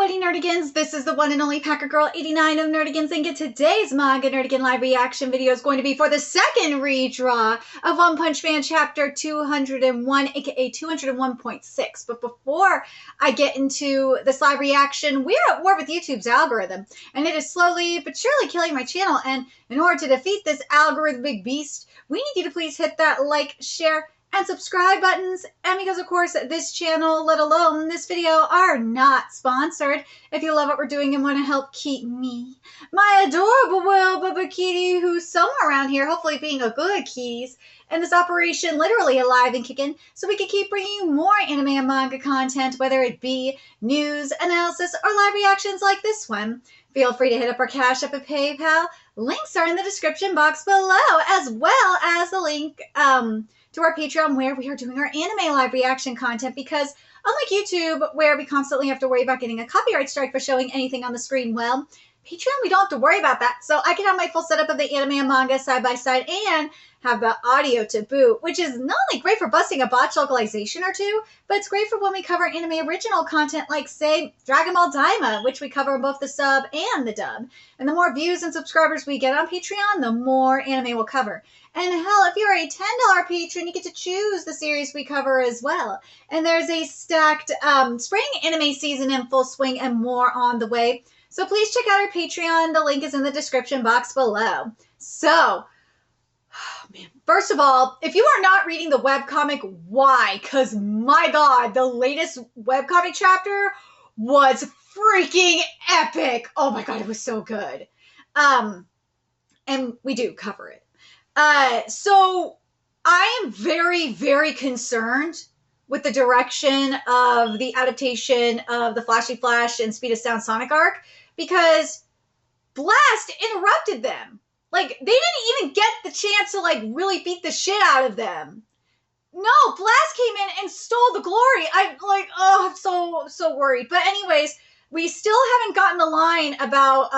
Buddy Nerdigans? This is the one and only Packer Girl 89 of Nerdigans, and today's Manga Nerdigan live reaction video is going to be for the second redraw of One Punch Man Chapter 201, aka 201.6. But before I get into this live reaction, we're at war with YouTube's algorithm, and it is slowly but surely killing my channel. And in order to defeat this algorithmic beast, we need you to please hit that like, share, and subscribe buttons. And because of course this channel, let alone this video, are not sponsored, if you love what we're doing and want to help keep me, my adorable Bubba Kitty, who's somewhere around here, hopefully being a good keys, and this operation literally alive and kicking, so we can keep bringing you more anime and manga content, whether it be news, analysis, or live reactions like this one. Feel free to hit up our Cash App and PayPal. Links are in the description box below, as well as the link to our Patreon, where we are doing our anime live reaction content, because unlike YouTube, where we constantly have to worry about getting a copyright strike for showing anything on the screen, well, Patreon, we don't have to worry about that. So I can have my full setup of the anime and manga side by side and have the audio to boot, which is not only great for busting a botch localization or two, but it's great for when we cover anime original content like, say, Dragon Ball Daima, which we cover in both the sub and the dub. And the more views and subscribers we get on Patreon, the more anime we'll cover. And hell, if you're a $10 patron, you get to choose the series we cover as well. And there's a stacked spring anime season in full swing and more on the way. So please check out our Patreon. The link is in the description box below. So, oh man, first of all, if you are not reading the webcomic, why? Because my God, the latest webcomic chapter was freaking epic. Oh my God, it was so good. And we do cover it. So I am very, very concerned with the direction of the adaptation of the Flashy Flash and Speed of Sound Sonic arc, because Blast interrupted them. Like, they didn't even get the chance to, like, really beat the shit out of them. No, Blast came in and stole the glory. I'm so worried. But anyways, we still haven't gotten the line about,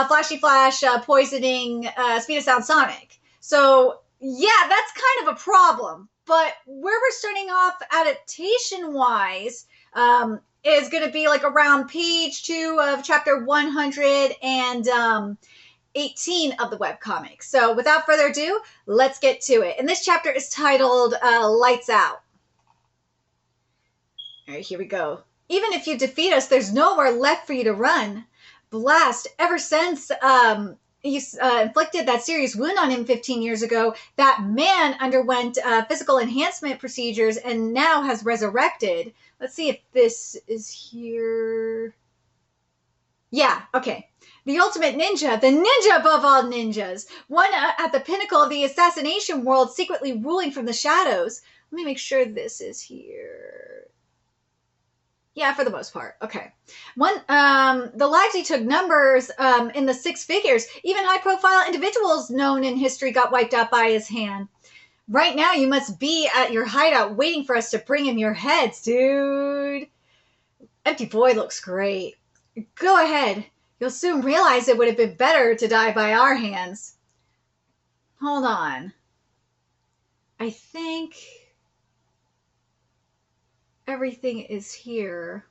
Flashy Flash poisoning Speed of Sound Sonic. So, yeah, that's kind of a problem. But where we're starting off adaptation-wise is going to be like around page 2 of chapter 118 of the webcomic. So without further ado, let's get to it. And this chapter is titled Lights Out. All right, here we go. Even if you defeat us, there's nowhere left for you to run. Blast, ever since you inflicted that serious wound on him 15 years ago, that man underwent physical enhancement procedures and now has resurrected. Let's see if this is here. Yeah, okay. The ultimate ninja, the ninja above all ninjas, one at the pinnacle of the assassination world, secretly ruling from the shadows. Let me make sure this is here. Yeah, for the most part. Okay. The lives he took numbers in the 6 figures. Even high-profile individuals known in history got wiped out by his hand. Right now, you must be at your hideout waiting for us to bring him your heads, dude. Empty Void looks great. Go ahead. You'll soon realize it would have been better to die by our hands. Hold on. I think everything is here.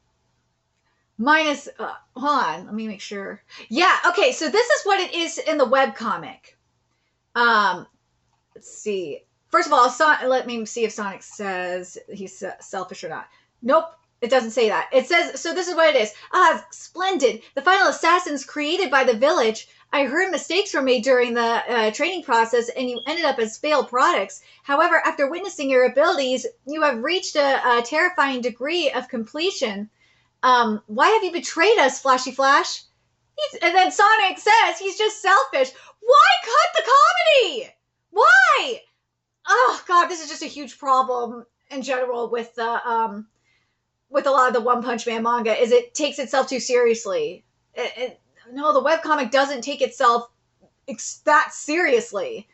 Minus, hold on, let me make sure. Yeah, okay, so this is what it is in the webcomic. Let's see. First of all, let me see if Sonic says he's selfish or not. Nope, it doesn't say that. It says, so this is what it is. Ah, splendid. The final assassins created by the village. I heard mistakes were made during the training process and you ended up as failed products. However, after witnessing your abilities, you have reached a terrifying degree of completion. Why have you betrayed us, Flashy Flash? And then Sonic says he's just selfish. Why cut the comedy? Why? Oh, God, this is just a huge problem in general with a lot of the One Punch Man manga, is it takes itself too seriously. No, the webcomic doesn't take itself that seriously.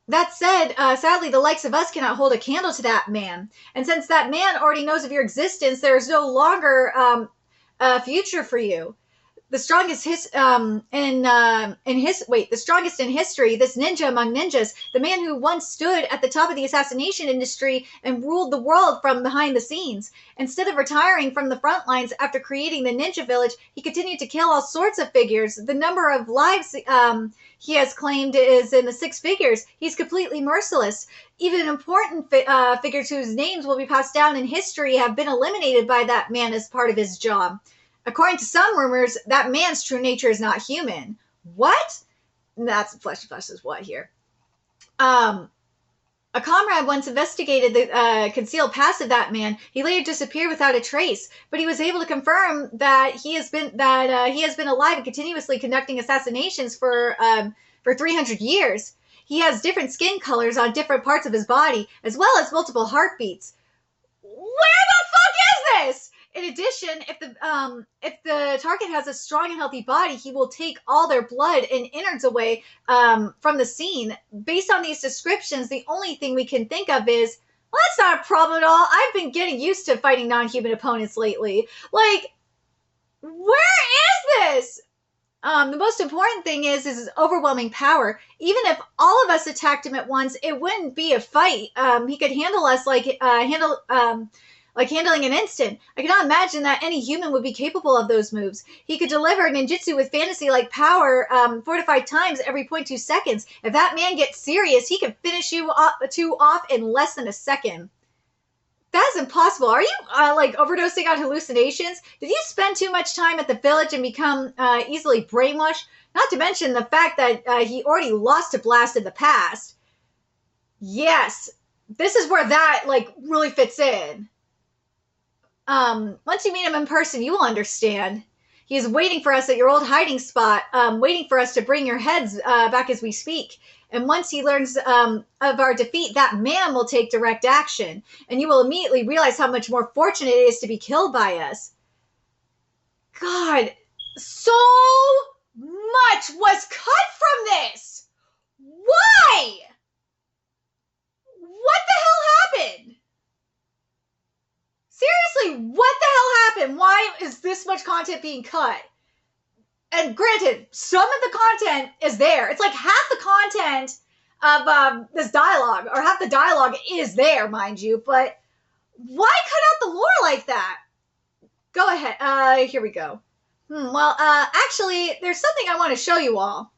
That said, sadly, the likes of us cannot hold a candle to that man. And since that man already knows of your existence, there is no longer a future for you. the strongest the strongest in history, this ninja among ninjas, the man who once stood at the top of the assassination industry and ruled the world from behind the scenes. Instead of retiring from the front lines after creating the ninja village, he continued to kill all sorts of figures. The number of lives he has claimed is in the six figures. He's completely merciless. Even important figures whose names will be passed down in history have been eliminated by that man as part of his job. According to some rumors, that man's true nature is not human. What? That's Fleshy Flesh's what here. A comrade once investigated the concealed past of that man. He later disappeared without a trace, but he was able to confirm that he has been alive and continuously conducting assassinations for 300 years. He has different skin colors on different parts of his body, as well as multiple heartbeats. Where the fuck is this? In addition, if the target has a strong and healthy body, he will take all their blood and innards away from the scene. Based on these descriptions, the only thing we can think of is, well, that's not a problem at all. I've been getting used to fighting non-human opponents lately. Like, where is this? The most important thing is his overwhelming power. Even if all of us attacked him at once, it wouldn't be a fight. He could handle us like handling an instant. I cannot imagine that any human would be capable of those moves. He could deliver ninjutsu with fantasy-like power 4 to 5 times every 0.2 seconds. If that man gets serious, he can finish you two off in less than a second. That's impossible. Are you overdosing on hallucinations? Did you spend too much time at the village and become easily brainwashed? Not to mention the fact that he already lost to Blast in the past. Yes, this is where that really fits in. Once you meet him in person, you will understand. He is waiting for us at your old hiding spot, waiting for us to bring your heads back as we speak. And once he learns of our defeat, that man will take direct action. And you will immediately realize how much more fortunate it is to be killed by us. God, so much was cut from this! Why? What the hell happened? Seriously, what the hell happened? Why is this much content being cut? And granted, some of the content is there. It's like half the content of this dialogue, or half the dialogue is there, mind you, but why cut out the lore like that? Go ahead. Here we go. Well, actually, there's something I want to show you all.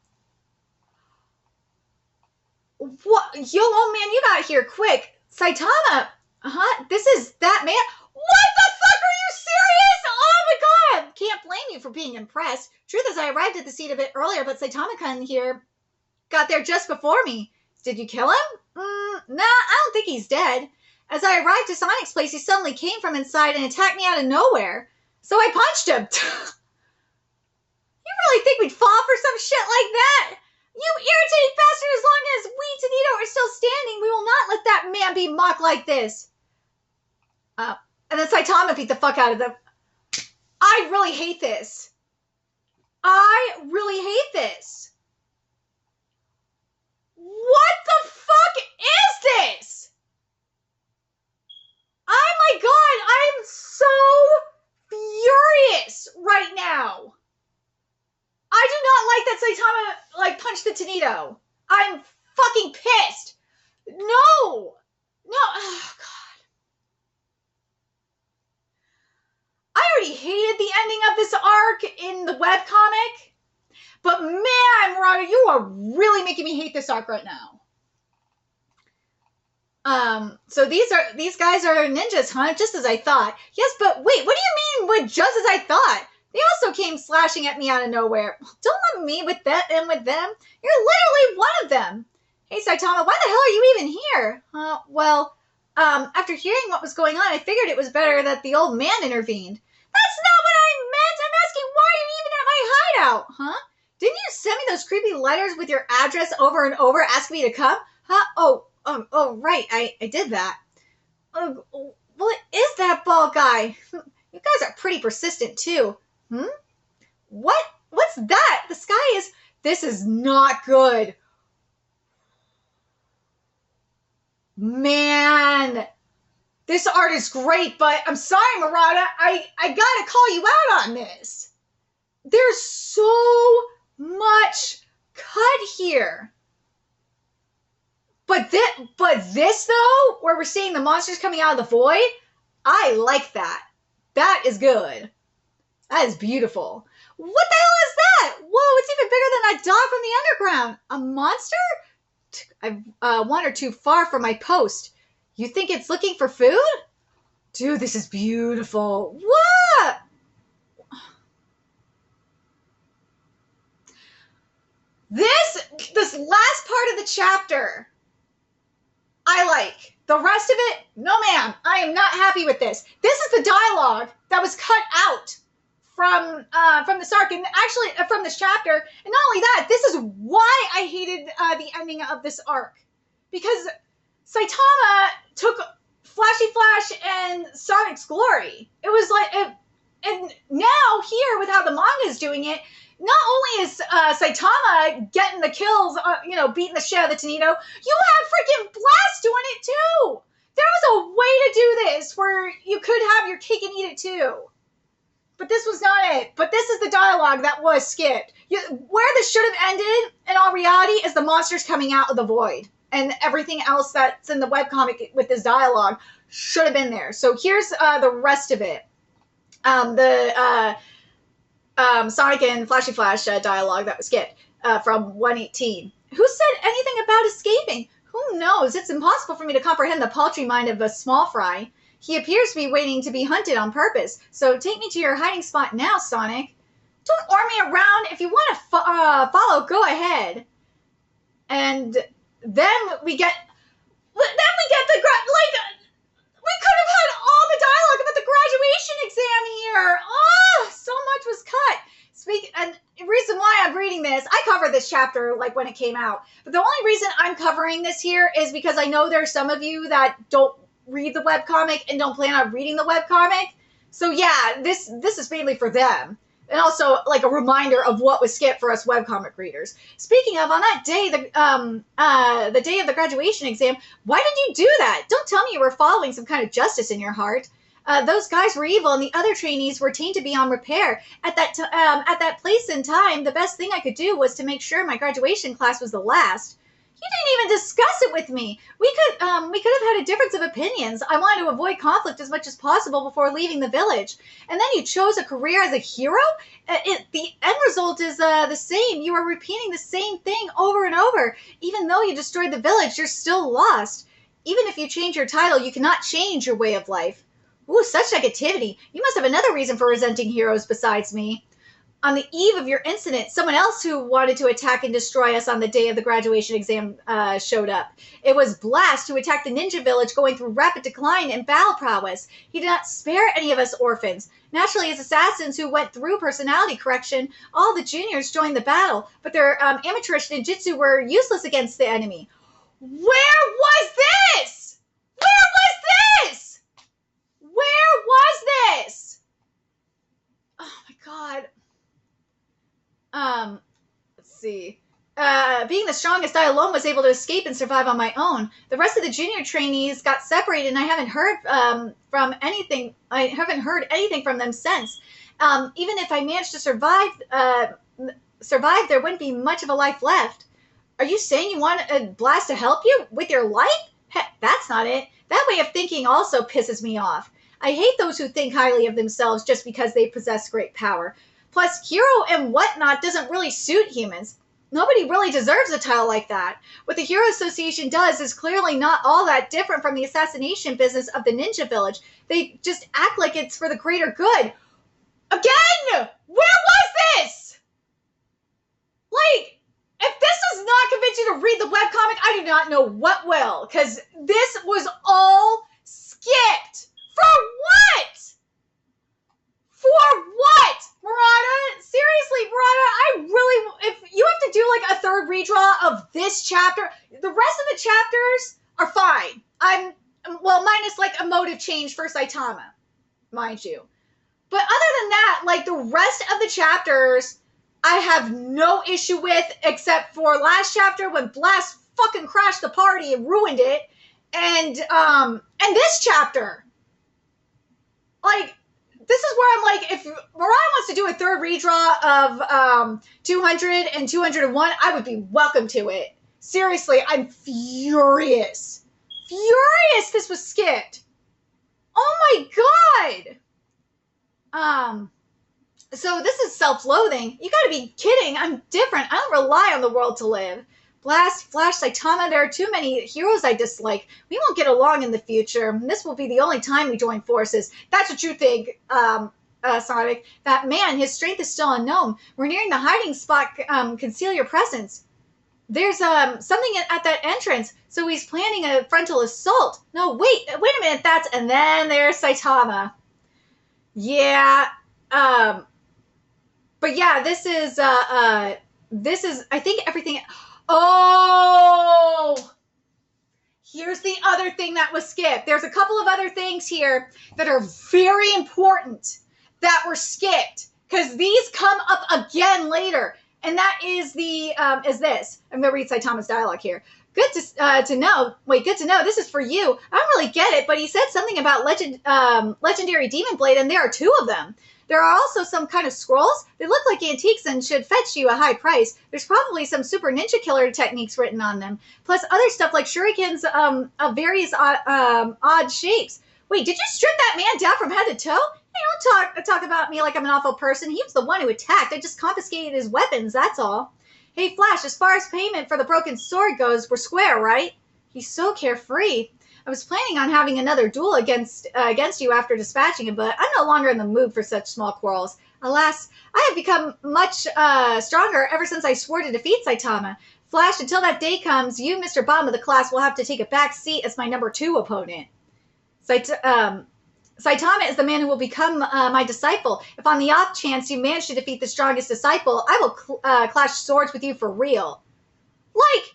What? Yo, old man, you got here quick. Saitama. This is that man. What the fuck? Are you serious? Oh my god! Can't blame you for being impressed. Truth is, I arrived at the scene a bit earlier, but Saitama-kun here got there just before me. Did you kill him? Nah, I don't think he's dead. As I arrived to Sonic's place, he suddenly came from inside and attacked me out of nowhere. So I punched him. You really think we'd fall for some shit like that? You irritating bastard, as long as we, Tanito, are still standing, we will not let that man be mocked like this. And then Saitama beat the fuck out of them. I really hate this. I really hate this. What the fuck is this? Oh my god, I'm so furious right now. I do not like that Saitama, punched the Tanito. I'm fucking pissed. No. Oh, God. I already hated the ending of this arc in the webcomic. But man, Murata, you are really making me hate this arc right now. So these guys are ninjas, huh? Just as I thought. Yes, but wait, what do you mean with just as I thought? They also came slashing at me out of nowhere. Don't let me with them. You're literally one of them. Hey, Saitama, why the hell are you even here? Well, after hearing what was going on, I figured it was better that the old man intervened. That's not what I meant. I'm asking why you're even at my hideout, huh? Didn't you send me those creepy letters with your address over and over asking me to come? Huh? Oh, right. I did that. What is that bald guy? You guys are pretty persistent, too. What's that? The sky is... This is not good. Man. This art is great, but I'm sorry, Murata. I gotta call you out on this. there's so much cut here. But this though, where we're seeing the monsters coming out of the void, I like that. That is good. That is beautiful. What the hell is that? Whoa, it's even bigger than a dog from the underground. A monster? I've wandered too far from my post. You think it's looking for food? Dude, this is beautiful. What? This last part of the chapter, I like. The rest of it, no ma'am, I am not happy with this. This is the dialogue that was cut out from this arc, and actually from this chapter. And not only that, this is why I hated the ending of this arc, because Saitama took Flashy Flash and Sonic's glory. It was like, and now here with how the manga is doing it, not only is Saitama getting the kills, beating the shit out of the Tornado, you have freaking Blast doing it too. There was a way to do this where you could have your cake and eat it too. But this was not it. But this is the dialogue that was skipped. Where this should have ended, in all reality, is the monsters coming out of the void. And everything else that's in the webcomic with this dialogue should have been there. So here's the rest of it. Sonic and Flashy Flash dialogue that was skipped from 118. Who said anything about escaping? Who knows? It's impossible for me to comprehend the paltry mind of a small fry. He appears to be waiting to be hunted on purpose. So take me to your hiding spot now, Sonic. Don't order me around. If you want to follow, go ahead. And then we get the we could have had all the dialogue about the graduation exam here. Oh, so much was cut. And the reason why I'm reading this, I covered this chapter like when it came out. But the only reason I'm covering this here is because I know there's some of you that don't read the webcomic and don't plan on reading the webcomic. So yeah, this is mainly for them. And also like a reminder of what was skipped for us webcomic readers. Speaking of, on that day, the day of the graduation exam, why did you do that? Don't tell me you were following some kind of justice in your heart. Those guys were evil, and the other trainees were trained to be on repair. At that place and time, the best thing I could do was to make sure my graduation class was the last. You didn't even discuss it with me. We could have had a difference of opinions. I wanted to avoid conflict as much as possible before leaving the village. And then you chose a career as a hero? The end result is the same. You are repeating the same thing over and over. Even though you destroyed the village, you're still lost. Even if you change your title, you cannot change your way of life. Ooh, such negativity. You must have another reason for resenting heroes besides me. On the eve of your incident, someone else who wanted to attack and destroy us on the day of the graduation exam showed up. It was Blast, who attacked the ninja village going through rapid decline in battle prowess. He did not spare any of us orphans. Naturally, as assassins who went through personality correction, all the juniors joined the battle, but their amateurish ninjutsu were useless against the enemy. Where was this? Where was this? Where was this? Oh my god. Let's see. Being the strongest, I alone was able to escape and survive on my own. The rest of the junior trainees got separated, and I haven't heard anything from them since. Even if I managed to survive, there wouldn't be much of a life left. Are you saying you want Blast to help you with your life? Heck, that's not it. That way of thinking also pisses me off. I hate those who think highly of themselves just because they possess great power. Plus, hero and whatnot doesn't really suit humans. Nobody really deserves a title like that. What the Hero Association does is clearly not all that different from the assassination business of the ninja village. They just act like it's for the greater good. Again! Where was this? Like, if this does not convince you to read the webcomic, I do not know what will. Because this was all skipped. For what? For what? Murata? Seriously, Murata, if you have to do like a third redraw of this chapter, the rest of the chapters are fine. Minus like a motive change for Saitama, mind you. But other than that, like the rest of the chapters, I have no issue with, except for last chapter when Blast fucking crashed the party and ruined it. And this chapter. Like, this is where I'm like, if Mirai wants to do a third redraw of 200 and 201, I would be welcome to it. Seriously, I'm furious. Furious this was skipped. Oh my god. So this is self-loathing. You gotta be kidding. I'm different. I don't rely on the world to live. Blast, Flash, Saitama, there are too many heroes I dislike. We won't get along in the future. This will be the only time we join forces. That's what you think, Sonic. That man, his strength is still unknown. We're nearing the hiding spot. Conceal your presence. There's something at that entrance, so he's planning a frontal assault. No, wait a minute, and then there's Saitama. Yeah, but yeah, this is, I think everything, oh, here's the other thing that was skipped. There's a couple of other things here that are very important that were skipped, because these come up again later. And that is is this. I'm going to read Saitama's dialogue here. Good to know. Wait, good to know. This is for you. I don't really get it, but he said something about legendary demon blade, and there are 2 of them. There are also some kind of scrolls. They look like antiques and should fetch you a high price. There's probably some super ninja killer techniques written on them. Plus other stuff like shurikens of various odd shapes. Wait, did you strip that man down from head to toe? Hey, don't talk about me like I'm an awful person. He was the one who attacked. I just confiscated his weapons, that's all. Hey, Flash, as far as payment for the broken sword goes, we're square, right? He's so carefree. I was planning on having another duel against you after dispatching him, but I'm no longer in the mood for such small quarrels. Alas, I have become much stronger ever since I swore to defeat Saitama. Flash, until that day comes, you, Mr. Bottom of the class, will have to take a back seat as my number 2 opponent. Saitama is the man who will become my disciple. If on the off chance you manage to defeat the strongest disciple, I will clash swords with you for real. Like,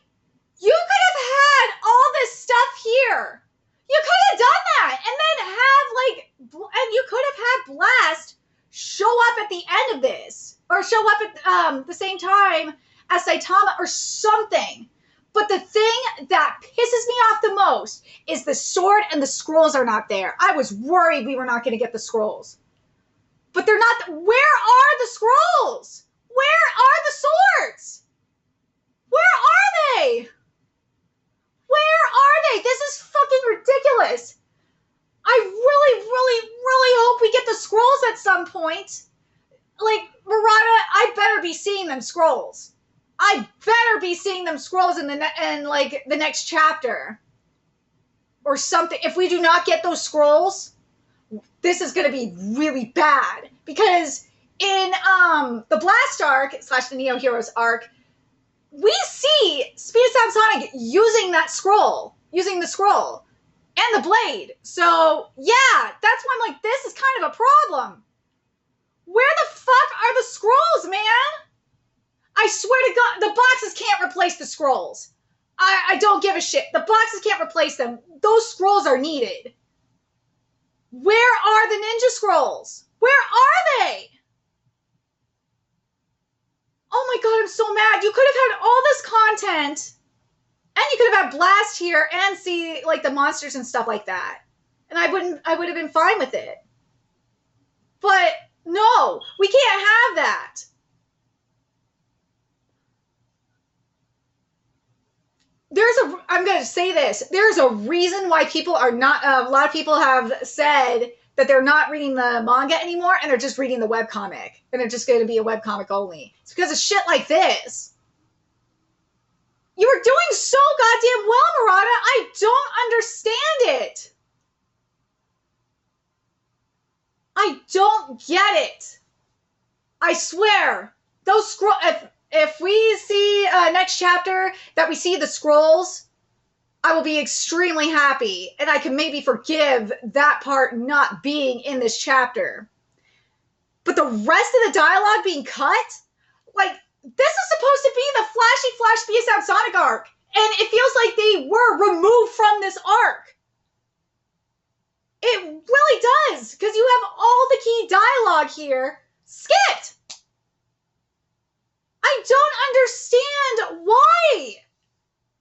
you could have had all this stuff here. You could have done that. And then and you could have had Blast show up at the end of this. Or show up at the same time as Saitama or something. But the thing that pisses me off the most is the sword and the scrolls are not there. I was worried we were not going to get the scrolls. But they're not. Where are the scrolls? Where are the swords? Where are they? Where are they? This is fucking ridiculous. I really, really, really hope we get the scrolls at some point. Like, Murata, I better be seeing them scrolls. I better be seeing them scrolls in the next chapter. Or something. If we do not get those scrolls, this is going to be really bad. Because in the Blast arc, / the Neo Heroes arc, we see Speed Sound Sonic using that scroll. Using the scroll. And the blade. So, yeah, that's why I'm like, this is kind of a problem. Where the fuck are the scrolls, man? I swear to God, the boxes can't replace the scrolls. I don't give a shit. The boxes can't replace them. Those scrolls are needed. Where are the ninja scrolls? Where are they? Oh my God, I'm so mad. You could have had all this content. And you could have had Blast here and see like the monsters and stuff like that. And I would have been fine with it. But no, we can't have that. I'm going to say this. There's a reason why people are not, a lot of people have said that they're not reading the manga anymore and they're just reading the webcomic. And they're just going to be a webcomic only. It's because of shit like this. You were doing so goddamn well, Murata. I don't understand it. I don't get it. I swear. Those scrolls, if we see next chapter that we see the scrolls, I will be extremely happy. And I can maybe forgive that part not being in this chapter. But the rest of the dialogue being cut? Like, this is supposed to be the Flashy Flash BS Out Sonic arc. And it feels like they were removed from this arc. It really does. Because you have all the key dialogue here skipped. I don't understand why.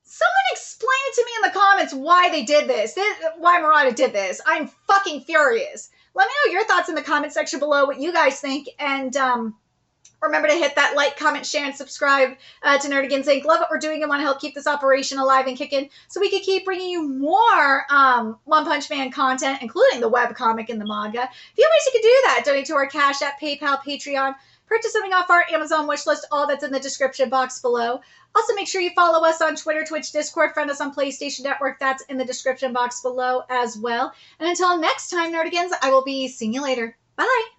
Someone explain it to me in the comments why they did this. Why Murata did this. I'm fucking furious. let me know your thoughts in the comment section below, what you guys think. And remember to hit that like, comment, share, and subscribe to Nerdigans Inc. Love what we're doing and want to help keep this operation alive and kicking so we can keep bringing you more One Punch Man content, including the webcomic and the manga. A few ways you can do that. Donate to our Cash App, PayPal, Patreon. Purchase something off our Amazon wishlist. All that's in the description box below. Also, make sure you follow us on Twitter, Twitch, Discord. Friend us on PlayStation Network. That's in the description box below as well. And until next time, Nerdigans, I will be seeing you later. Bye.